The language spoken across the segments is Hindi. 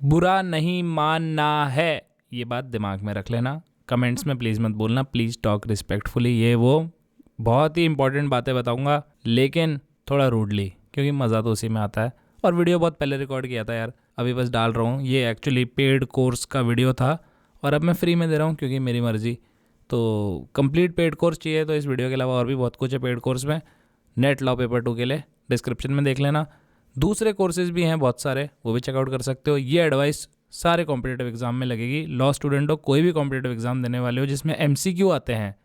बुरा नहीं मानना है, ये बात दिमाग में रख लेना। कमेंट्स में प्लीज़ मत बोलना, प्लीज़ टॉक रिस्पेक्टफुली। ये वो बहुत ही इंपॉर्टेंट बातें बताऊंगा, लेकिन थोड़ा रूडली, क्योंकि मज़ा तो उसी में आता है। और वीडियो बहुत पहले रिकॉर्ड किया था यार, अभी बस डाल रहा हूँ। ये एक्चुअली पेड कोर्स का वीडियो था और अब मैं फ्री में दे रहा हूँ क्योंकि मेरी मर्ज़ी। तो कंप्लीट पेड कोर्स चाहिए तो इस वीडियो के अलावा और भी बहुत कुछ है पेड कोर्स में। नेट लॉ पेपर 2 के लिए डिस्क्रिप्शन में देख लेना। दूसरे कोर्सेज भी हैं बहुत सारे, वो भी चेकआउट कर सकते हो। ये एडवाइस सारे कॉम्पिटिटिव एग्जाम में लगेगी। लॉ स्टूडेंट हो, कोई भी कॉम्पिटिटिव एग्जाम देने वाले हो जिसमें MCQ आते हैं,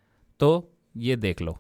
तो ये देख लो।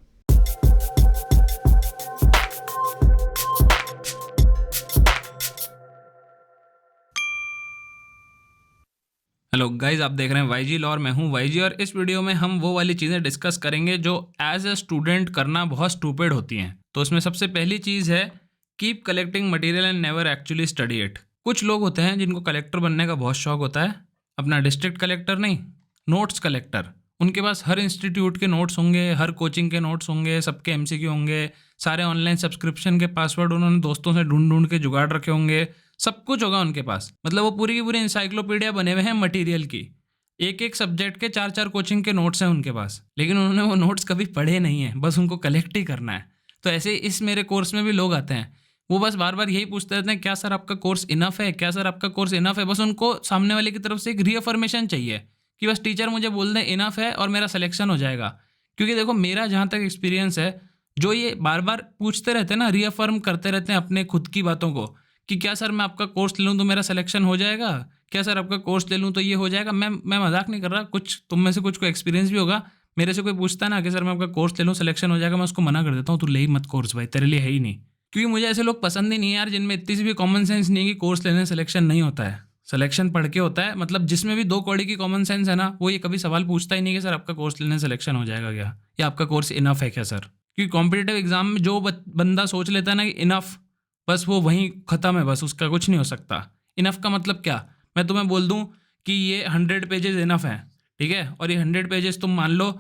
हेलो गाइज, आप देख रहे हैं YG लॉ और मैं हूं YG। और इस वीडियो में हम वो वाली चीज़ें डिस्कस करेंगे जो एज अ स्टूडेंट करना बहुत स्टूपिड होती हैं। तो उसमें सबसे पहली चीज़ है keep collecting material and never actually study it. कुछ लोग होते हैं जिनको कलेक्टर बनने का बहुत शौक होता है, अपना डिस्ट्रिक्ट कलेक्टर नहीं, नोट्स कलेक्टर। उनके पास हर इंस्टीट्यूट के नोट्स होंगे, हर कोचिंग के नोट्स होंगे, सबके MCQ होंगे, सारे ऑनलाइन सब्सक्रिप्शन के पासवर्ड उन्होंने दोस्तों से ढूंढ ढूंढ के जुगाड़ रखे होंगे, सब कुछ होगा उनके पास। मतलब वो पूरी की पूरी इंसाइक्लोपीडिया बने हुए हैं मटेरियल की। एक एक सब्जेक्ट के 4-4 कोचिंग के नोट्स हैं उनके पास, लेकिन उन्होंने वो नोट्स कभी पढ़े नहीं है, बस उनको कलेक्ट ही करना है। तो ऐसे इस मेरे कोर्स में भी लोग आते हैं, वो बस बार बार यही पूछते रहते हैं, क्या सर आपका कोर्स इनफ है, क्या सर आपका कोर्स इनफ है। बस उनको सामने वाले की तरफ से एक रीअफर्मेशन चाहिए कि बस टीचर मुझे बोल दें इनफ है और मेरा सिलेक्शन हो जाएगा। क्योंकि देखो, मेरा जहाँ तक एक्सपीरियंस है, जो ये बार बार पूछते रहते हैं ना, रीअफर्म करते रहते हैं अपने खुद की बातों को कि क्या सर मैं आपका कोर्स ले लूँ तो मेरा सिलेक्शन हो जाएगा, क्या सर आपका कोर्स ले लूँ तो ये हो जाएगा। मैं मजाक नहीं कर रहा, कुछ तुम में से कुछ को एक्सपीरियंस भी होगा। मेरे से कोई पूछता है ना कि सर मैं आपका कोर्स ले लूँ सिलेक्शन हो जाएगा, मैं उसको मना कर देता हूँ, तू ले ही मत कोर्स भाई, तेरे लिए है ही नहीं। क्योंकि मुझे ऐसे लोग पसंद ही नहीं है यार, जिनमें इतनी सी भी कॉमन सेंस नहीं है कि कोर्स लेने सिलेक्शन नहीं होता है, सिलेक्शन पढ़ के होता है। मतलब जिसमें भी 2 कौड़ी की कॉमन सेंस है ना, वो ये कभी सवाल पूछता ही नहीं कि सर आपका कोर्स लेने सिलेक्शन हो जाएगा क्या, या आपका कोर्स इनफ है क्या सर। क्योंकि कॉम्पिटिटिव एग्जाम में जो बंदा सोच लेता है ना कि इनफ, बस वो वहीं ख़त्म है, बस उसका कुछ नहीं हो सकता। इनफ का मतलब क्या, मैं तुम्हें बोल दूं कि ये 100 पेजेस इनफ है, ठीक है, और ये 100 पेजेस तुम मान लो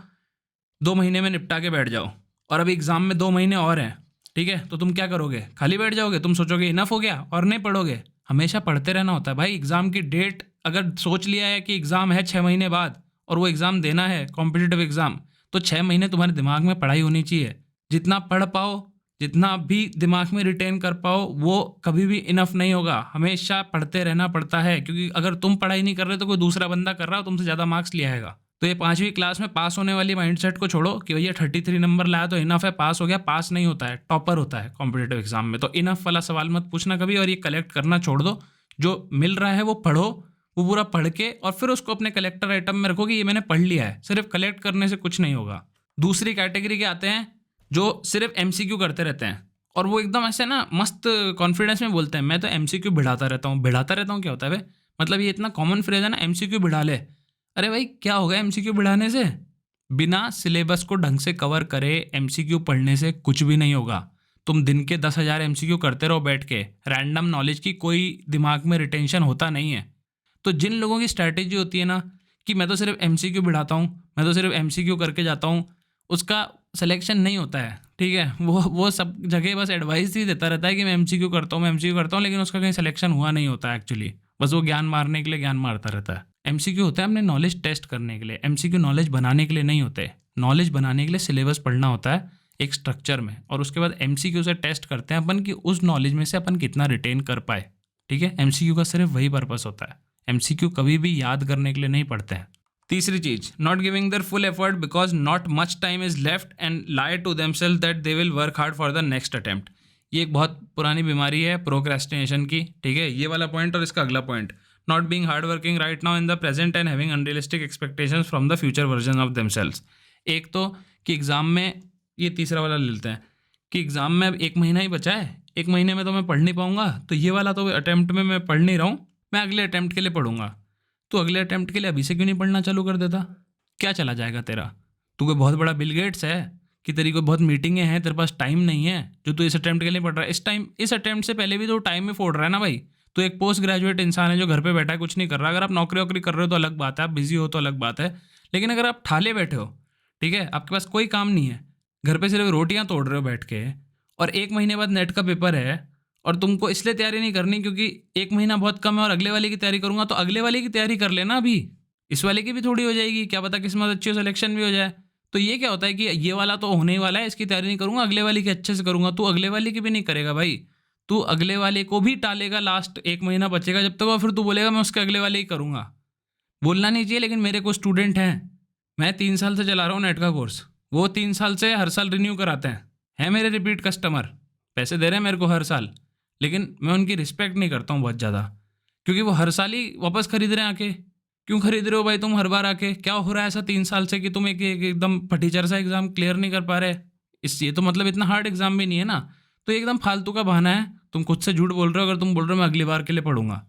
2 महीने में निपटा के बैठ जाओ, और अभी एग्ज़ाम में 2 महीने और हैं, ठीक है, तो तुम क्या करोगे, खाली बैठ जाओगे, तुम सोचोगे इनफ हो गया और नहीं पढ़ोगे। हमेशा पढ़ते रहना होता है भाई। एग्ज़ाम की डेट अगर सोच लिया है कि एग्ज़ाम है 6 महीने बाद और वो एग्ज़ाम देना है कॉम्पिटिटिव एग्ज़ाम, तो 6 महीने तुम्हारे दिमाग में पढ़ाई होनी चाहिए। जितना पढ़ पाओ, जितना भी दिमाग में रिटेन कर पाओ, वो कभी भी इनफ नहीं होगा। हमेशा पढ़ते रहना पड़ता है, क्योंकि अगर तुम पढ़ाई नहीं कर रहे तो कोई दूसरा बंदा कर रहा हो, तुमसे ज़्यादा मार्क्स लिया आएगा। तो ये 5वीं क्लास में पास होने वाली माइंडसेट को छोड़ो कि भैया 33 नंबर लाया तो इनफ है, पास हो गया। पास नहीं होता है, टॉपर होता है कॉम्पिटिटिव एग्जाम में। तो इनफ वाला सवाल मत पूछना कभी, और ये कलेक्ट करना छोड़ दो। जो मिल रहा है वो पढ़ो, वो पूरा पढ़ के और फिर उसको अपने कलेक्टर आइटम में रखो कि ये मैंने पढ़ लिया है। सिर्फ कलेक्ट करने से कुछ नहीं होगा। दूसरी कैटेगरी के आते हैं जो सिर्फ MCQ करते रहते हैं, और वो एकदम ऐसे ना मस्त कॉन्फिडेंस में बोलते हैं मैं तो MCQ बढ़ाता रहता हूँ। बढ़ाता रहता हूँ क्या होता है भाई, मतलब ये इतना कॉमन फ्रेज है ना, MCQ बढ़ा ले। अरे भाई क्या होगा MCQ बढ़ाने से, बिना सिलेबस को ढंग से कवर करे MCQ पढ़ने से कुछ भी नहीं होगा। तुम दिन के 10,000 MCQ करते रहो बैठ के, रैंडम नॉलेज की कोई दिमाग में रिटेंशन होता नहीं है। तो जिन लोगों की स्ट्रैटेजी होती है ना कि मैं तो सिर्फ MCQ बढ़ाता हूँ, मैं तो सिर्फ MCQ करके जाता हूँ, उसका सिलेक्शन नहीं होता है, ठीक है। वो सब जगह बस एडवाइस ही देता रहता है कि मैं MCQ करता हूँ, मैं MCQ करता हूँ, लेकिन उसका कहीं सिलेक्शन हुआ नहीं होता एक्चुअली। बस वो ज्ञान मारने के लिए ज्ञान मारता रहता है। MCQ होता है अपने नॉलेज टेस्ट करने के लिए, MCQ नॉलेज बनाने के लिए नहीं होते। नॉलेज बनाने के लिए सिलेबस पढ़ना होता है एक स्ट्रक्चर में, और उसके बाद MCQ से टेस्ट करते हैं अपन कि उस नॉलेज में से अपन कितना रिटेन कर पाए, ठीक है। MCQ का सिर्फ वही पर्पस होता है। MCQ कभी भी याद करने के लिए नहीं पढ़ते हैं। तीसरी चीज, not giving their full effort because not much time is left and lie to themselves that they will work hard for the next attempt. ये एक बहुत पुरानी बीमारी है प्रोक्रेस्टिनेशन की, ठीक है। ये वाला पॉइंट और इसका अगला point, not being hard working right now in the present and having unrealistic expectations from the future version of themselves. एक तो कि एग्जाम में, ये तीसरा वाला ले लेते हैं कि एग्जाम में अब 1 महीना ही बचा है, 1 महीने में तो मैं पढ़ नहीं पाऊंगा, तो ये वाला तो अटेम्प्ट में मैं पढ़ नहीं रहा हूँ, मैं अगले अटेम्प्ट के लिए पढ़ूंगा। तो अगले अटेम्प्ट के लिए अभी से क्यों नहीं पढ़ना चालू कर देता, क्या चला जाएगा तेरा। तू कोई बहुत बड़ा बिल गेट्स है कि तेरी कोई बहुत मीटिंगें हैं, तेरे पास टाइम नहीं है जो तू इस अटेम्प्ट के लिए पढ़ रहा है। इस अटेम्प्ट से पहले भी तो टाइम में फोड़ रहा है ना भाई। तो एक पोस्ट ग्रेजुएट इंसान है जो घर पे बैठा है, कुछ नहीं कर रहा। अगर आप नौकरी वोकरी कर रहे हो तो अलग बात है, आप बिजी हो तो अलग बात है, लेकिन अगर आप ठाले बैठे हो, ठीक है, आपके पास कोई काम नहीं है, घर पे सिर्फ रोटियां तोड़ रहे हो बैठ के, और 1 महीने बाद नेट का पेपर है, और तुमको इसलिए तैयारी नहीं करनी क्योंकि 1 महीना बहुत कम है और अगले वाले की तैयारी करूँगा, तो अगले वाले की तैयारी कर लेना अभी। इस वाले की भी थोड़ी हो जाएगी, क्या पता किस्मत अच्छी हो, सिलेक्शन भी हो जाए। तो ये क्या होता है कि ये वाला तो होने ही वाला है, इसकी तैयारी नहीं करूँगा, अगले वाले की अच्छे से करूँगा। तू अगले वाले की भी नहीं करेगा भाई, तू अगले वाले को भी टालेगा, लास्ट 1 महीना बचेगा जब तक, और फिर तू बोलेगा मैं उसके अगले वाले ही करूँगा। बोलना नहीं चाहिए, लेकिन मेरे कुछ स्टूडेंट हैं, मैं 3 साल से चला रहा हूँ नेट का कोर्स, वो 3 साल से हर साल रिन्यू कराते हैं मेरे रिपीट कस्टमर, पैसे दे रहे हैं मेरे को हर साल, लेकिन मैं उनकी रिस्पेक्ट नहीं करता हूँ बहुत ज़्यादा, क्योंकि वो हर साल ही वापस खरीद रहे हैं आके। क्यों खरीद रहे हो भाई तुम हर बार आके? क्या हो रहा है ऐसा 3 साल से कि तुम एकदम फटीचर सा एग्ज़ाम क्लियर नहीं कर पा रहे? ये तो मतलब इतना हार्ड एग्ज़ाम भी नहीं है ना, तो एकदम फालतू का बहाना है। तुम खुद से झूठ बोल रहे हो अगर तुम बोल रहे हो मैं अगली बार के लिए पढ़ूंगा।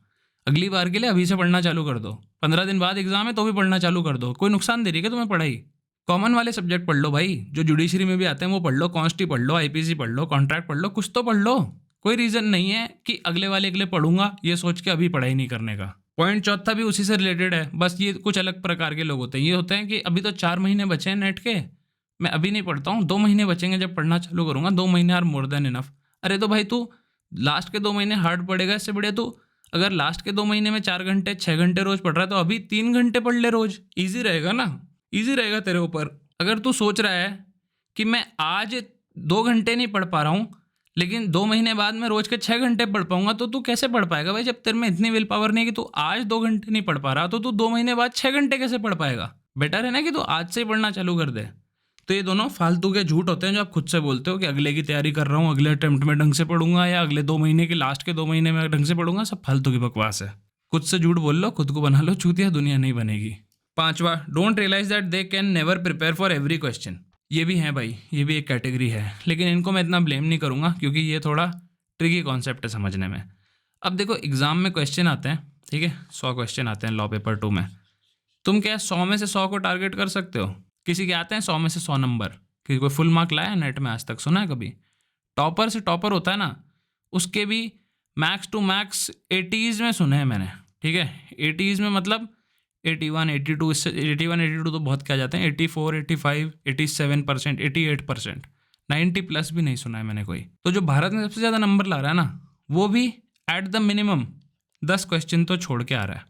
अगली बार के लिए अभी से पढ़ना चालू कर दो, 15 दिन बाद एग्जाम है तो भी पढ़ना चालू कर दो। कोई नुकसान दे रही है क्या तुम्हें पढ़ाई? कॉमन वाले सब्जेक्ट पढ़ लो भाई, जो जुडिशरी में भी आते हैं वो पढ़ लो, कॉन्स्टी पढ़ लो, आईपीसी पढ़ लो, कॉन्ट्रैक्ट पढ़ लो, कुछ तो पढ़ लो। कोई रीज़न नहीं है कि अगले वाले के लिए पढ़ूंगा ये सोच के अभी पढ़ाई नहीं करने का। पॉइंट चौथा भी उसी से रिलेटेड है, बस ये कुछ अलग प्रकार के लोग होते हैं। ये होते हैं कि अभी तो 4 महीने बचे हैं नेट के, मैं अभी नहीं पढ़ता हूँ, 2 महीने बचेंगे जब पढ़ना चालू करूँगा, 2 महीने आर मोर देन इनफ। अरे तो भाई तू लास्ट के 2 महीने हार्ड पढ़ेगा, इससे बढ़िया तू अगर लास्ट के 2 महीने में 4 घंटे 6 घंटे रोज पढ़ रहा है तो अभी 3 घंटे पढ़ ले रोज, ईजी रहेगा ना, ईजी रहेगा तेरे ऊपर। अगर तू सोच रहा है कि मैं आज 2 घंटे नहीं पढ़ पा रहा हूँ लेकिन 2 महीने बाद मैं रोज के 6 घंटे पढ़ पाऊंगा, तो तू कैसे पढ़ पाएगा भाई? जब तेरे में इतनी विल पावर नहीं है कि तू आज 2 घंटे नहीं पढ़ पा रहा, तो तू 2 महीने बाद 6 घंटे कैसे पढ़ पाएगा? बेटर है ना कि तू आज से ही पढ़ना चालू कर दे। तो ये दोनों फालतू के झूठ होते हैं जो आप खुद से बोलते हो कि अगले की तैयारी कर रहा हूँ, अगले अटेम्प्ट में ढंग से पढ़ूंगा, या अगले 2 महीने के लास्ट के 2 महीने में ढंग से पढ़ूंगा। सब फालतू की बकवास है, खुद से झूठ बोल लो, खुद को बना लो चूतिया, दुनिया नहीं बनेगी। 5वां, don't realize that they can never prepare for every question. ये भी है भाई, ये भी एक कैटेगरी है, लेकिन इनको मैं इतना ब्लेम नहीं करूँगा क्योंकि ये थोड़ा ट्रिकी कॉन्सेप्ट है समझने में। अब देखो एग्जाम में क्वेश्चन आते हैं, ठीक है, 100 क्वेश्चन आते हैं लॉ पेपर 2 में। तुम क्या 100 में से 100 को टारगेट कर सकते हो? किसी के आते हैं 100 में से 100 नंबर, कि कोई फुल मार्क लाया नेट में आज तक सुना है कभी? टॉपर से टॉपर होता है ना, उसके भी मैक्स टू मैक्स 80s में सुने हैं मैंने, ठीक है, 80s में मतलब 81 82, इससे 81 82 तो बहुत क्या जाते हैं, 84 85 87%, 88%, 90 प्लस भी नहीं सुना है मैंने कोई। तो जो भारत में सबसे ज़्यादा नंबर ला रहा है ना, वो भी एट द मिनिमम 10 क्वेश्चन तो छोड़ के आ रहा है,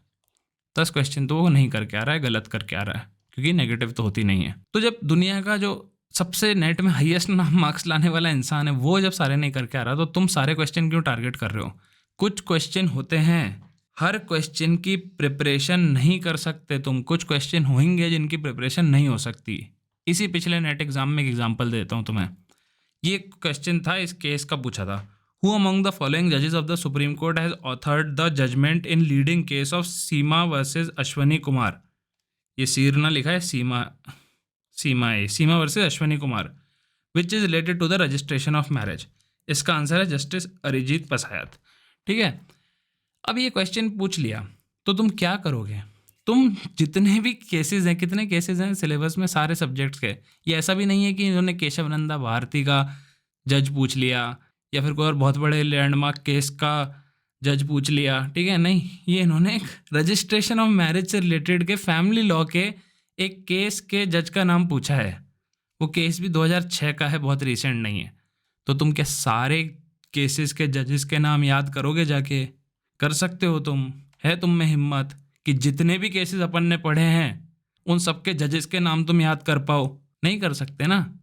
10 क्वेश्चन तो वो नहीं करके आ रहा है, गलत करके आ रहा है, क्योंकि नेगेटिव तो होती नहीं है। तो जब दुनिया का जो सबसे नेट में हाईएस्ट मार्क्स लाने वाला इंसान है वो जब सारे नहीं करके आ रहा, तो तुम सारे क्वेश्चन क्यों टारगेट कर रहे हो? कुछ क्वेश्चन होते हैं, हर क्वेश्चन की प्रिपरेशन नहीं कर सकते तुम, कुछ क्वेश्चन होंगे जिनकी प्रिपरेशन नहीं हो सकती। इसी पिछले नेट एग्जाम में एक एग्जाम्पल देता हूँ तुम्हें। ये क्वेश्चन था, इस केस का पूछा था, हु अमंग द फॉलोइंग जजेस of the supreme court has authored the judgment in leading case of Seema versus Ashwani Kumar. ये सीरना लिखा है, Seema versus Ashwani Kumar, which is related to the registration of marriage. इसका आंसर है जस्टिस अरिजीत पसायत, ठीक है। अब ये क्वेश्चन पूछ लिया तो तुम क्या करोगे? तुम जितने भी केसेस हैं, कितने केसेस हैं सिलेबस में सारे सब्जेक्ट्स के, ये ऐसा भी नहीं है कि इन्होंने केशवानंदा भारती का जज पूछ लिया या फिर कोई और बहुत बड़े लैंडमार्क केस का जज पूछ लिया, ठीक है, नहीं, ये इन्होंने एक रजिस्ट्रेशन ऑफ मैरिज से रिलेटेड के फैमिली लॉ के एक केस के जज का नाम पूछा है। वो केस भी 2006 का है, बहुत रिसेंट नहीं है। तो तुम क्या सारे केसेस के जजेस के नाम याद करोगे जाके? कर सकते हो तुम? है तुम में हिम्मत कि जितने भी केसेस अपन ने पढ़े हैं उन सबके जजेस के नाम तुम याद कर पाओ? नहीं कर सकते ना।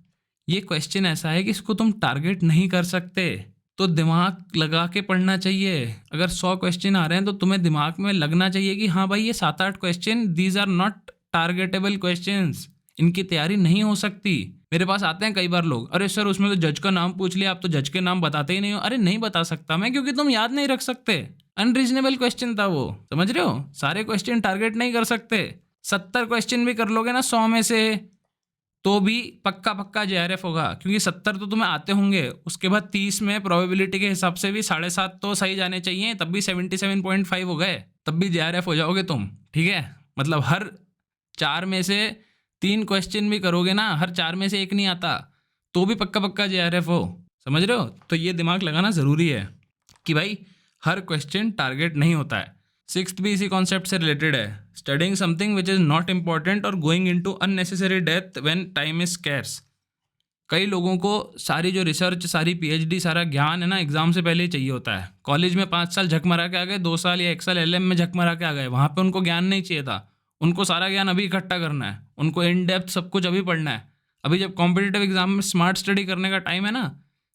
ये क्वेश्चन ऐसा है कि इसको तुम टारगेट नहीं कर सकते, तो दिमाग लगा के पढ़ना चाहिए। अगर 100 क्वेश्चन आ रहे हैं तो तुम्हें दिमाग में लगना चाहिए कि हाँ भाई ये 7-8 question, these are not targetable questions, इनकी तैयारी नहीं हो सकती। मेरे पास आते हैं कई बार लोग, अरे सर उसमें तो जज का नाम पूछ लिया, आप तो जज के नाम बताते ही नहीं हो। अरे नहीं बता सकता मैं, क्योंकि तुम याद नहीं रख सकते। अनरीजनेबल क्वेश्चन था वो, समझ रहे हो? सारे क्वेश्चन टारगेट नहीं कर सकते। 70 क्वेश्चन भी कर लोगे ना 100 में से, तो भी पक्का जेआरएफ होगा, क्योंकि 70 तो तुम्हें आते होंगे, उसके बाद 30 में प्रोबेबिलिटी के हिसाब से भी 7.5 तो सही जाने चाहिए, तब भी 77.5 हो गए, तब भी जेआरएफ हो जाओगे तुम, ठीक है। मतलब हर 4 में से 3 क्वेश्चन भी करोगे ना, हर 4 में से 1 नहीं आता, तो भी पक्का जेआरएफ हो, समझ रहे हो? तो ये दिमाग लगाना ज़रूरी है कि भाई हर क्वेश्चन टारगेट नहीं होता है। 6th भी इसी कॉन्सेप्ट से रिलेटेड है, studying something which is not important और going into unnecessary depth when time is scarce. कई लोगों को सारी जो रिसर्च, सारी पीएचडी, सारा ज्ञान है ना, एग्जाम से पहले ही चाहिए होता है। कॉलेज में 5 साल झक मरा के आ गए, 2 साल या 1 साल एलएम में झक मरा के आ गए, वहाँ पे उनको ज्ञान नहीं चाहिए था। उनको सारा ज्ञान अभी इकट्ठा करना है, उनको इन डेप्थ सब कुछ अभी पढ़ना है। अभी जब कॉम्पिटिटिव एग्जाम में स्मार्ट स्टडी करने का टाइम है ना,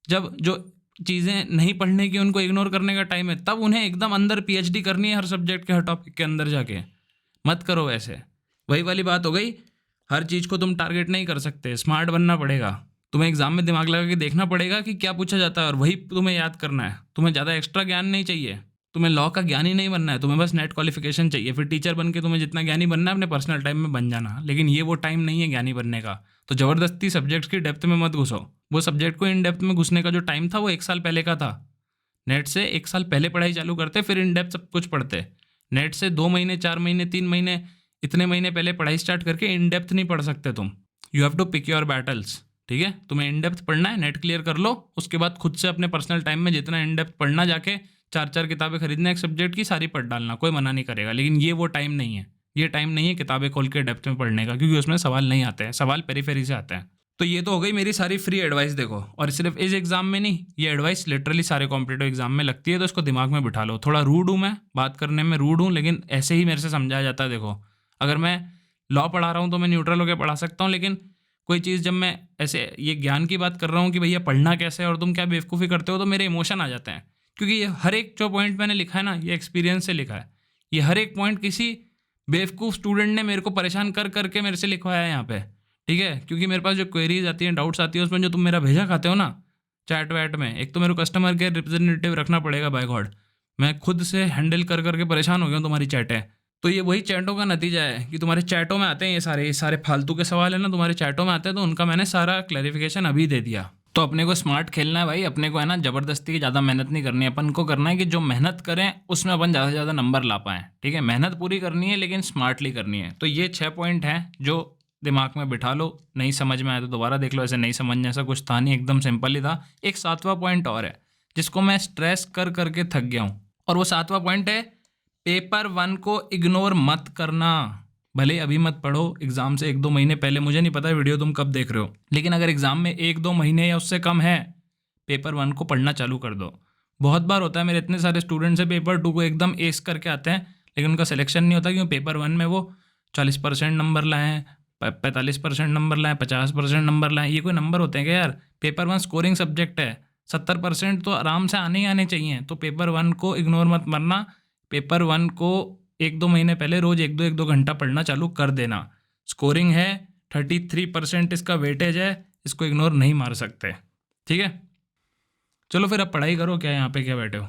जब जो चीज़ें नहीं पढ़ने की उनको इग्नोर करने का टाइम है, तब उन्हें एकदम अंदर पीएचडी करनी है हर सब्जेक्ट के, हर टॉपिक के अंदर जाके। मत करो वैसे। वही वाली बात हो गई, हर चीज़ को तुम टारगेट नहीं कर सकते, स्मार्ट बनना पड़ेगा। तुम्हें एग्जाम में दिमाग लगा के देखना पड़ेगा कि क्या पूछा जाता है और वही तुम्हें याद करना है। तुम्हें ज़्यादा एक्स्ट्रा ज्ञान नहीं चाहिए, तुम्हें लॉ का ज्ञान ही नहीं बनना है, तुम्हें बस नेट क्वालिफिकेशन चाहिए। फिर टीचर बन के तुम्हें जितना ज्ञानी बनना है अपने पर्सनल टाइम में बन जाना, लेकिन ये वो टाइम नहीं है ज्ञानी बनने का। तो ज़बरदस्ती सब्जेक्ट्स की डेप्थ में मत घुसो। वो सब्जेक्ट को इन डेप्थ में घुसने का जो टाइम था वो 1 साल पहले का था। नेट से 1 साल पहले पढ़ाई चालू करते, फिर इन डेप्थ सब कुछ पढ़ते। नेट से 2 महीने, 4 महीने, 3 महीने, इतने महीने पहले पढ़ाई स्टार्ट करके इन डेप्थ नहीं पढ़ सकते तुम। You have to pick your battles, ठीक है। तुम्हें इन डेप्थ पढ़ना है, नेट क्लियर कर लो, उसके बाद खुद से अपने पर्सनल टाइम में जितना इन डेप्थ पढ़ना, जाके 4-4 किताबें खरीदना एक सब्जेक्ट की, सारी पढ़ डालना, कोई मना नहीं करेगा। लेकिन ये वो टाइम नहीं है, ये टाइम नहीं है किताबें खोल के डेप्थ में पढ़ने का, क्योंकि उसमें सवाल नहीं आते हैं, सवाल पेरीफेरी से आते हैं। तो ये तो हो गई मेरी सारी फ्री एडवाइस। देखो, और सिर्फ इस एग्जाम में नहीं, ये एडवाइस लिटरली सारे कॉम्पिटिटिव एग्जाम में लगती है, तो इसको दिमाग में बिठा लो। थोड़ा रूड हूँ मैं, बात करने में रूड हूँ, लेकिन ऐसे ही मेरे से समझाया जाता है। देखो, अगर मैं लॉ पढ़ा रहा हूँ तो मैं न्यूट्रल होकर पढ़ा सकता हूँ, लेकिन कोई चीज़ जब मैं ऐसे ये ज्ञान की बात कर रहा हूँ कि भैया पढ़ना कैसे है और तुम क्या बेवकूफ़ी करते हो, तो मेरे इमोशन आ जाते हैं। क्योंकि ये हर एक जो पॉइंट मैंने लिखा है ना, ये एक्सपीरियंस से लिखा है। ये हर एक पॉइंट किसी बेवकूफ़ स्टूडेंट ने मेरे को परेशान कर करके मेरे से लिखवाया है यहाँ पे, ठीक है। क्योंकि मेरे पास जो क्वेरीज आती हैं, डाउट्स आती हैं, उसमें जो तुम मेरा भेजा खाते हो ना चैट वैट में, एक तो मेरे को कस्टमर केयर रिप्रेजेंटेटिव रखना पड़ेगा, बाय गॉड। मैं खुद से हैंडल कर करके परेशान हो गया हूँ तुम्हारी चैटें। तो ये वही चैटों का नतीजा है कि तुम्हारे चैटों में आते हैं ये सारे फालतू के सवाल है ना, तुम्हारे चैटों में आते हैं, तो उनका मैंने सारा क्लैरिफिकेशन अभी दे दिया। तो अपने को स्मार्ट खेलना है भाई, अपने को है ना ज़बरदस्ती की ज़्यादा मेहनत नहीं करनी है। अपन को करना है कि जो मेहनत करें उसमें अपन ज़्यादा से ज़्यादा नंबर ला पाएँ, ठीक है। मेहनत पूरी करनी है लेकिन स्मार्टली करनी है। तो ये 6 पॉइंट हैं जो दिमाग में बिठा लो। नहीं समझ में आया तो दोबारा देख लो, ऐसे नहीं समझने ऐसा कुछ था नहीं, एकदम सिंपल ही था। एक 7वां पॉइंट और है जिसको मैं स्ट्रेस कर करके थक गया हूँ, और वो 7वां पॉइंट है, पेपर 1 को इग्नोर मत करना। भले अभी मत पढ़ो, एग्जाम से 1-2 महीने पहले, मुझे नहीं पता वीडियो तुम कब देख रहे हो, लेकिन अगर एग्जाम में 1-2 महीने या उससे कम है, पेपर 1 को पढ़ना चालू कर दो। बहुत बार होता है, मेरे इतने सारे स्टूडेंट्स हैं पेपर 2 को एकदम एस करके आते हैं, लेकिन उनका सिलेक्शन नहीं होता, क्योंकि पेपर 1 में वो 40% नंबर लाए हैं, 45% नंबर लाए, 50% नंबर लाए। ये कोई नंबर होते हैं क्या यार? पेपर 1 स्कोरिंग सब्जेक्ट है, 70% तो आराम से आने ही आने चाहिए। तो पेपर 1 को इग्नोर मत मरना। पेपर 1 को 1-2 महीने पहले रोज़ 1-2 घंटा पढ़ना चालू कर देना। स्कोरिंग है 33%, इसका वेटेज है, इसको इग्नोर नहीं मार सकते, ठीक है। चलो फिर अब पढ़ाई करो, क्या यहाँ पे क्या बैठे हो।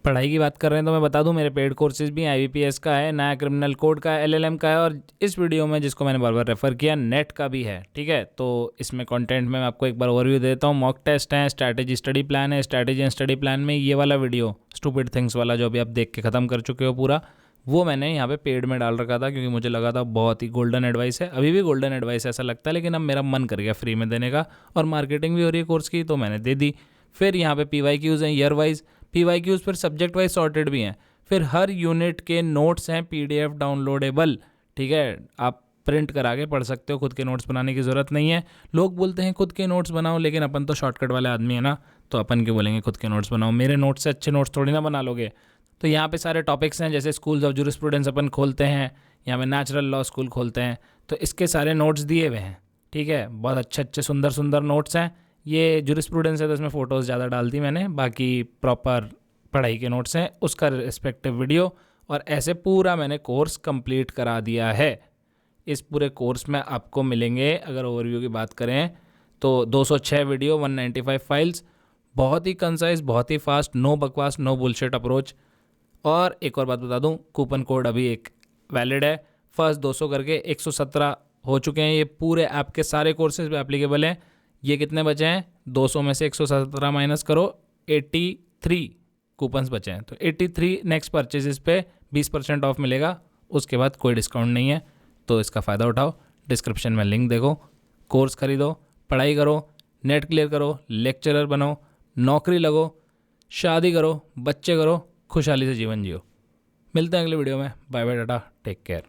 पढ़ाई की बात कर रहे हैं तो मैं बता दूं, मेरे पेड कोर्सेज भी हैं। IBPS का है, नया क्रिमिनल कोड का है, LLM का है, और इस वीडियो में जिसको मैंने बार बार रेफर किया, नेट का भी है, ठीक है। तो इसमें कंटेंट में मैं आपको एक बार ओवरव्यू देता हूँ। मॉक टेस्ट है, स्ट्रैटेजी स्टडी प्लान है। स्ट्रैटेजी एंड स्टडी प्लान में ये वाला वीडियो स्टूपिड थिंग्स वाला जो अभी आप देख के ख़त्म कर चुके हो पूरा, वो मैंने यहाँ पे पेड में डाल रखा था, क्योंकि मुझे लगा था बहुत ही गोल्डन एडवाइस है। अभी भी गोल्डन एडवाइस ऐसा लगता है, लेकिन अब मेरा मन कर गया फ्री में देने का, और मार्केटिंग भी हो रही है कोर्स की, तो मैंने दे दी। फिर यहाँ पे PYQs हैं ईयर वाइज, PYQs फिर सब्जेक्ट वाइज सॉर्टेड भी हैं। फिर हर यूनिट के नोट्स हैं PDF डाउनलोडेबल, ठीक है। आप प्रिंट करा के पढ़ सकते हो, खुद के नोट्स बनाने की ज़रूरत नहीं है। लोग बोलते हैं खुद के नोट्स बनाओ, लेकिन अपन तो शॉर्टकट वाले आदमी है ना, तो अपन के बोलेंगे खुद के नोट्स बनाओ। मेरे नोट्स से अच्छे नोट्स थोड़ी ना बना लोगे। तो यहाँ पे सारे टॉपिक्स हैं, जैसे स्कूल्स ऑफ जूरिस्प्रूडेंस अपन खोलते हैं, यहाँ पे नेचुरल लॉ स्कूल खोलते हैं, तो इसके सारे नोट्स दिए हुए हैं, ठीक है। बहुत अच्छे अच्छे सुंदर सुंदर नोट्स हैं। ये जूरिस्प्रूडेंस है तो इसमें फ़ोटोज़ ज़्यादा डाल दी मैंने, बाकी प्रॉपर पढ़ाई के नोट्स हैं, उसका रिस्पेक्टिव वीडियो। और ऐसे पूरा मैंने कोर्स कंप्लीट करा दिया है। इस पूरे कोर्स में आपको मिलेंगे, अगर ओवरव्यू की बात करें तो 206 वीडियो, 195 फाइल्स, बहुत ही कंसाइज, बहुत ही फास्ट, नो बकवास, नो बुलशिट अप्रोच। और एक और बात बता दूं, कूपन कोड अभी एक वैलिड है। फर्स्ट 200 करके 117 हो चुके हैं। ये पूरे ऐप के सारे कोर्सेज पे एप्लीकेबल हैं। ये कितने बचे हैं? 200 में से 117 माइनस करो, 83 कूपन्स बचे हैं। तो 83 नेक्स्ट परचेजेस पे 20% ऑफ मिलेगा, उसके बाद कोई डिस्काउंट नहीं है। तो इसका फ़ायदा उठाओ, डिस्क्रिप्शन में लिंक देखो, कोर्स खरीदो, पढ़ाई करो, नेट क्लियर करो, लेक्चरर बनो, नौकरी लगो, शादी करो, बच्चे करो, खुशहाली से जीवन जियो। मिलते हैं अगले वीडियो में। Bye bye, tata, take care.